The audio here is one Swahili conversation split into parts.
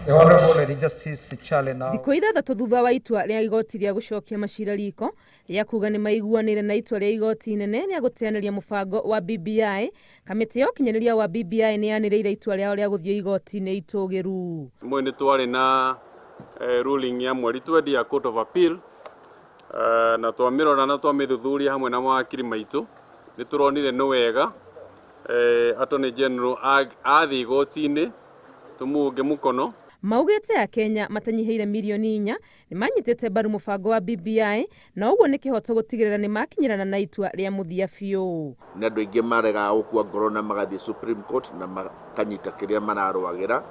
The Honorable Lady Justice Sichale now. Thikũ ithathatũ thutha wa itua rĩa igoti rĩa gũcokia macira riko rĩa kuga nĩ maiguanĩre na itua rĩa igoti inene rĩa gũteanĩria mũbango wa BBI, kamĩtĩ ya ũkinyanĩria wa BBI nĩ yanĩrĩire itua rĩao rĩa gũthiĩ igoti-inĩ itũgĩru. Mwe nĩ twarĩ na ruling ya mweri 20 ya Court of Appeal na twamĩrora na twamĩthuthuria hamwe na mawakiri maitũ. Nĩ tũronire nĩ wega Attorney General athiĩ igoti-inĩ tũmũnge mũkono. Maugĩte a Kenya matanyihĩire mirioni 4 nĩ manyitĩte mbaru mũbango wa BBI na ũguo nĩ kĩhoto gũtigĩrĩra nĩ makinyĩrana na itua rĩa mũthia biũ. Nĩ andũ aingĩ marega gũkua ngoro na magathiĩ Supreme Court na makanyita kĩrĩa mararũagĩra,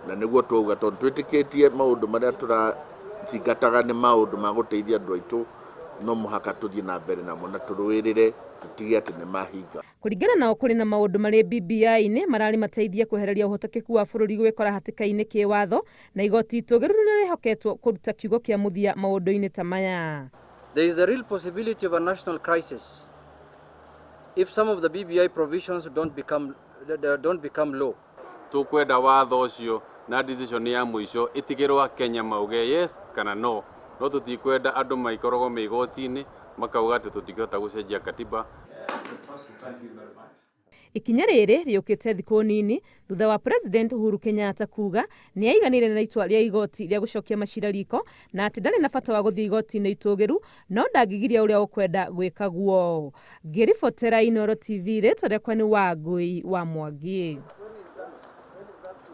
na nĩguo twauga tondũ twĩtĩkĩtie maũndũ marĩa tũrathingataga nĩ maũndũ ma gũteithia andũ aitũ, no mũhaka tũthiĩ na mbere namo na tũrũĩrĩre tũtige atĩ nĩ mahinga. Kũringana nao kũrĩ na maũndũ marĩ BBI-inĩ mararĩ mateithia kwehereria ũhotekeku wa bũrũri gwĩkora hatĩka-inĩ kĩwatho na igoti itũgĩru nĩ rĩhoketwo kũruta kiugo kĩa mũthia maũndũ-inĩ ta maya. There is the real possibility of a national crisis if some of the BBI provisions don't become law. Tũkwenda watho ũcio na decision ya mũico itigĩrwo Kenya mauge yes kana no. No tũtikwenda andũ maikoragwo me igoti-inĩ makauga atĩ tũtingĩhota gũcenjia katiba. Ikinya rĩrĩ rĩũkĩte thikũ nini thutha wa President Uhuru Kenyatta kuga nĩ aiganĩire na itua rĩa igoti rĩa gũcokia macira riko na atĩ ndarĩ na bata wa gũthiĩ igoti-inĩ itũgĩru, no ndangĩgiria ũrĩa ũkwenda gwĩka guo. Ngĩribotera Inooro TV, rĩtwa rĩakwa nĩ Wangũi wa Mwangi.